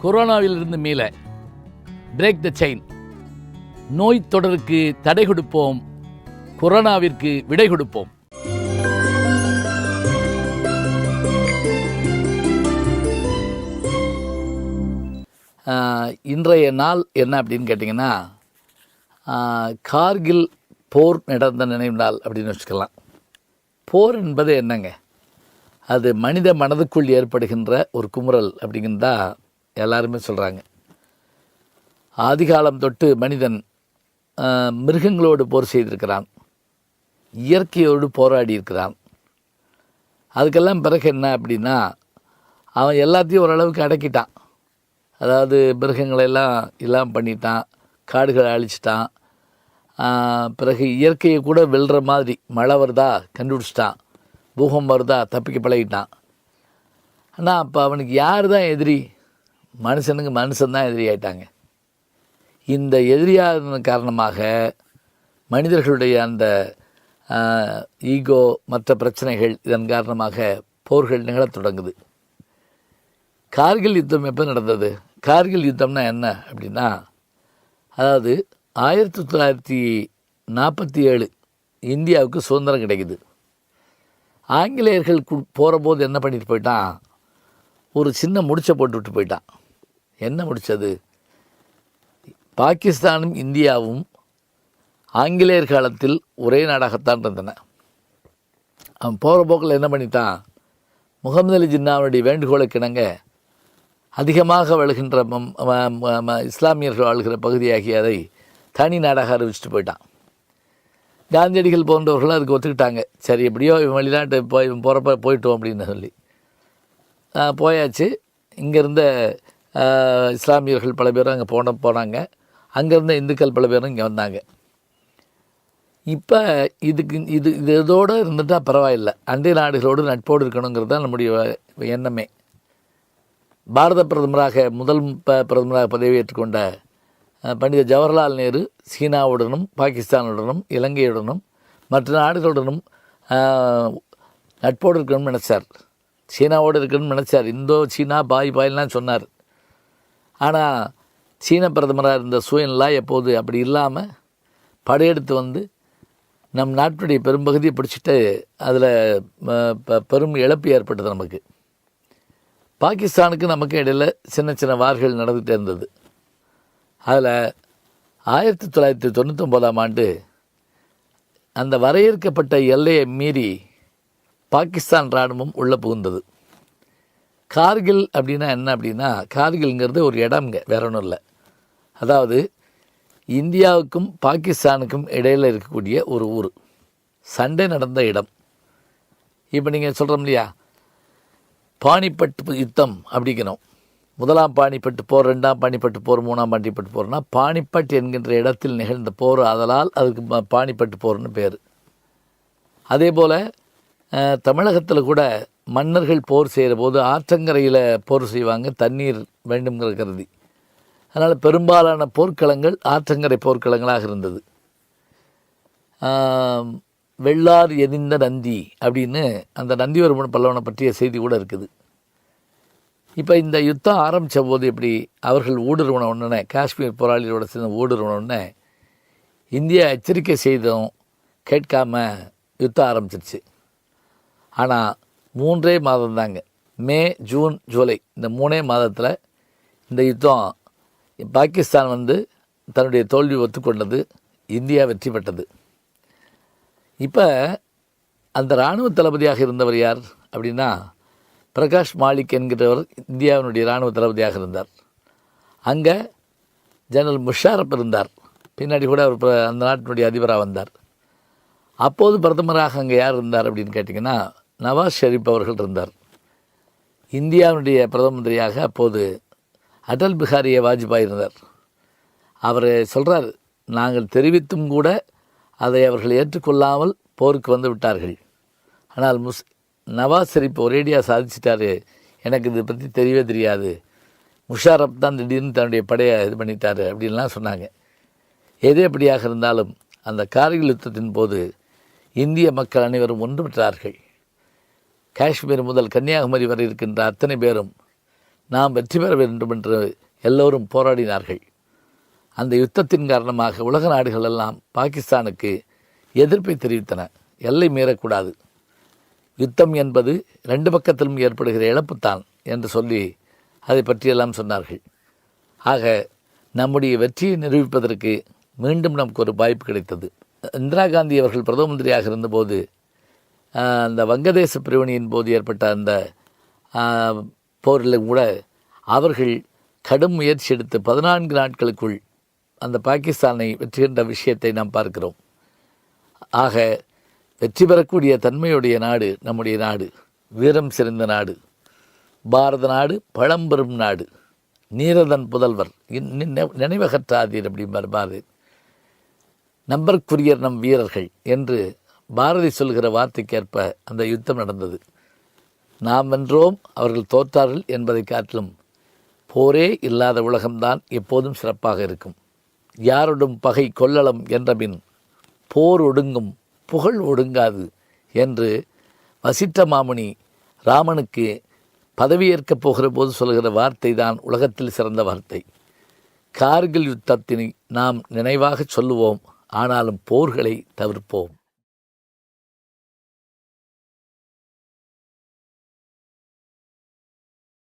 கொரோனாவிலிருந்து மீள break the chain. நோய் தொடருக்கு தடை கொடுப்போம், கொரோனாவிற்கு விடை கொடுப்போம். இன்றைய நாள் என்ன அப்படின்னு கேட்டிங்கன்னா, கார்கில் போர் நடந்த நினைவு நாள் அப்படின்னு வச்சுக்கலாம். போர் என்பது என்னங்க? அது மனித மனதுக்குள் ஏற்படுகின்ற ஒரு குமுறல் அப்படிங்கிறது தான் எல்லாருமே சொல்கிறாங்க. ஆதிகாலம் தொட்டு மனிதன் மிருகங்களோடு போர் செய்திருக்கிறான், இயற்கையோடு போராடி இருக்கிறான். அதுக்கெல்லாம் பிறகு என்ன அப்படின்னா, அவன் எல்லாத்தையும் ஓரளவுக்கு அடக்கிட்டான். அதாவது மிருகங்களெல்லாம் இல்லாமல் பண்ணிட்டான், காடுகளை அழிச்சிட்டான். பிறகு இயற்கையை கூட வெல்ற மாதிரி மழை வருதா கண்டுபிடிச்சிட்டான், பூகம்பம் வருதா தப்பிக்க பழகிட்டான். ஆனால் அப்போ அவனுக்கு யார் தான் எதிரி? மனுஷனுக்கு மனுஷன்தான் எதிரி ஆயிட்டாங்க. இந்த எதிரியாத காரணமாக மனிதர்களுடைய அந்த ஈகோ, மற்ற பிரச்சனைகள், இதன் காரணமாக போர்கள் நிகழத் தொடங்குது. கார்கில் யுத்தம் எப்போ நடந்தது? கார்கில் யுத்தம்னா என்ன அப்படின்னா, அதாவது 1947 இந்தியாவுக்கு சுதந்திரம் கிடைக்குது. ஆங்கிலேயர்கள் போகிற போது என்ன பண்ணிட்டு போயிட்டான், ஒரு சின்ன முடிச்சை போட்டுவிட்டு போயிட்டான். என்ன முடிச்சது? பாகிஸ்தானும் இந்தியாவும் ஆங்கிலேயர் காலத்தில் ஒரே நாடாகத்தான் இருந்தன. அவன் போகிற போக்கில் என்ன பண்ணிட்டான், முகமது அலி ஜின்னாவுடைய வேண்டுகோளுக்கு இணங்க அதிகமாக வழுகின்ற இஸ்லாமியர்கள் வாழ்கிற பகுதியாகி அதை தனி நாடாக அறிவிச்சிட்டு போயிட்டான். காந்தியடிகள் போன்றவர்களும் அதுக்கு ஒத்துக்கிட்டாங்க. சரி, எப்படியோ இவன் வெளிநாட்டு இவன் போகிறப்ப போயிட்டோம் அப்படின்னு சொல்லி போயாச்சு. இங்கேருந்த இஸ்லாமியர்கள் பல பேரும் அங்கே போனாங்க. அங்கேருந்த இந்துக்கள் பல பேரும் இங்கே வந்தாங்க. இப்போ இதோடு இருந்துட்டால் பரவாயில்லை, அண்டை நாடுகளோடு நட்போடு இருக்கணுங்கிறது தான் நம்முடைய எண்ணமே. பாரத பிரதமராக முதல் பிரதமராக பதவியேற்றுக்கொண்ட பண்டித ஜவஹர்லால் நேரு சீனாவுடனும் பாகிஸ்தானுடனும் இலங்கையுடனும் மற்ற நாடுகளுடனும் நட்போடு இருக்கணும்னு நினச்சார். சீனாவோடு இருக்கணும்னு நினச்சார். இந்தோ சீனா பாய்லாம் சொன்னார். ஆனால் சீன பிரதமராக இருந்த சூயன்லா எப்போது அப்படி இல்லாமல் படையெடுத்து வந்து நம் நாட்டுடைய பெரும்பகுதியை பிடிச்சிட்டு அதில் பெரும் இழப்பு ஏற்பட்டது நமக்கு. பாகிஸ்தானுக்கு நமக்கு இடையில் சின்ன சின்ன வார்கள் நடந்துகிட்டே இருந்தது. அதில் 1999 அந்த வரையறுக்கப்பட்ட எல்லையை மீறி பாகிஸ்தான் இராணுவம் உள்ளே புகுந்தது. கார்கில் அப்படின்னா என்ன அப்படின்னா, கார்கில்ங்கிறது ஒரு இடம்ங்க, வேற ஒன்றும் இல்லை. அதாவது இந்தியாவுக்கும் பாகிஸ்தானுக்கும் இடையில் இருக்கக்கூடிய ஒரு ஊர், சண்டை நடந்த இடம். இப்போ நீங்கள் சொல்கிறோம் இல்லையா, பானிபட் யுத்தம் அப்படிங்கிறோம். முதலாம் பானிபட்டு போர், ரெண்டாம் பானிபட்டு போர், மூணாம் பானிபட்டு போர்னால் பானிபட் என்கின்ற இடத்தில் நிகழ்ந்த போர், அதனால் அதுக்கு பானிபட்டு போர்னு பேர். அதே போல் தமிழகத்தில் கூட மன்னர்கள் போர் செய்கிற போது ஆற்றங்கரையில் போர் செய்வாங்க, தண்ணீர் வேண்டும்ங்கிற கருதி. அதனால் பெரும்பாலான போர்க்களங்கள் ஆற்றங்கரை போர்க்களங்களாக இருந்தது. வெள்ளார் எரிந்த நந்தி அப்படின்னு அந்த நந்திவர்மன் பல்லவனை பற்றிய செய்தி கூட இருக்குது. இப்போ இந்த யுத்தம் ஆரம்பித்த போது எப்படி அவர்கள் ஊடுருவன உடனே, காஷ்மீர் போராளிகளோட சேர்ந்து ஊடுருவன உடனே இந்தியா எச்சரிக்கை செய்தும் கேட்காமல் யுத்தம் ஆரம்பிச்சிருச்சு. ஆனால் 3 மாதம் தாங்க, மே, ஜூன், ஜூலை, இந்த 3 மாதத்தில் இந்த யுத்தம் பாகிஸ்தான் தன்னுடைய தோல்வி ஒத்துக்கொண்டது, இந்தியா வெற்றி பெற்றது. இப்போ அந்த இராணுவ தளபதியாக இருந்தவர் யார் அப்படின்னா, பிரகாஷ் மாலிக் என்கிறவர் இந்தியாவினுடைய இராணுவ தளபதியாக இருந்தார். அங்கே ஜெனரல் முஷாரப் இருந்தார். பின்னாடி கூட அவர் அந்த நாட்டினுடைய அதிபராக வந்தார். அப்போது பிரதமராக அங்கே யார் இருந்தார் அப்படின்னு கேட்டிங்கன்னா, நவாஸ் ஷெரீப் அவர்கள் இருந்தார். இந்தியாவினுடைய பிரதம மந்திரியாக அப்போது அடல் பிஹாரி வாஜ்பாய் இருந்தார். அவர் சொல்கிறார், நாங்கள் தெரிவித்தும் கூட அதை அவர்கள் ஏற்றுக்கொள்ளாமல் போருக்கு வந்து விட்டார்கள். ஆனால் நவாஸ் ஷெரீப் ஒரேடியாக சாதிச்சிட்டாரு, எனக்கு இதை பற்றி தெரியவே தெரியாது, முஷாரப் தான் திடீர்னு தன்னுடைய படையை இது பண்ணிட்டாரு அப்படின்லாம் சொன்னாங்க. எது எப்படியாக இருந்தாலும் அந்த கார்கில் யுத்தத்தின் போது இந்திய மக்கள் அனைவரும் ஒன்றுபட்டார்கள். காஷ்மீர் முதல் கன்னியாகுமரி வரை இருக்கின்ற அத்தனை பேரும் நாம் வெற்றி பெற வேண்டும் என்று எல்லோரும் போராடினார்கள். அந்த யுத்தத்தின் காரணமாக உலக நாடுகள் எல்லாம் பாகிஸ்தானுக்கு எதிர்ப்பை தெரிவித்தன. எல்லை மீறக்கூடாது, யுத்தம் என்பது 2 பக்கத்திலும் ஏற்படுகிற இழப்புத்தான் என்று சொல்லி அதை பற்றியெல்லாம் சொன்னார்கள். ஆக நம்முடைய வெற்றியை நிரூபிப்பதற்கு மீண்டும் நமக்கு ஒரு வாய்ப்பு கிடைத்தது. இந்திரா காந்தி அவர்கள் பிரதம மந்திரியாக இருந்தபோது அந்த வங்கதேச பிரிவினையின் போது ஏற்பட்ட அந்த போரில் கூட அவர்கள் கடும் முயற்சி எடுத்து 14 நாட்களுக்குள் அந்த பாகிஸ்தானை வெற்றிகின்ற விஷயத்தை நாம் பார்க்கிறோம். ஆக வெற்றி பெறக்கூடிய தன்மையுடைய நாடு நம்முடைய நாடு, வீரம் சிறந்த நாடு, பாரத நாடு, பழம்பெரும் நாடு, நீரதன் புதல்வர் நினைவகற்றாதீர் அப்படிம்பார் பாரதி. நம்பர்க்குரியர் நம் வீரர்கள் என்று பாரதி சொல்கிற வார்த்தைக்கேற்ப அந்த யுத்தம் நடந்தது. நாம் வென்றோம், அவர்கள் தோற்றார்கள் என்பதை காட்டிலும் போரே இல்லாத உலகம்தான் எப்போதும் சிறப்பாக இருக்கும். யாரோடும் பகை கொள்ளலம் என்றபின் போர் ஒடுங்கும் புகழ் ஒடுங்காது என்று வசிட்ட மாமுனி ராமனுக்கு பதவியேற்கப் போகிற போது சொல்கிற வார்த்தை தான் உலகத்தில் சிறந்த வார்த்தை. கார்கில் யுத்தத்தினை நாம் நினைவாக சொல்லுவோம், ஆனாலும் போர்களை தவிர்ப்போம்.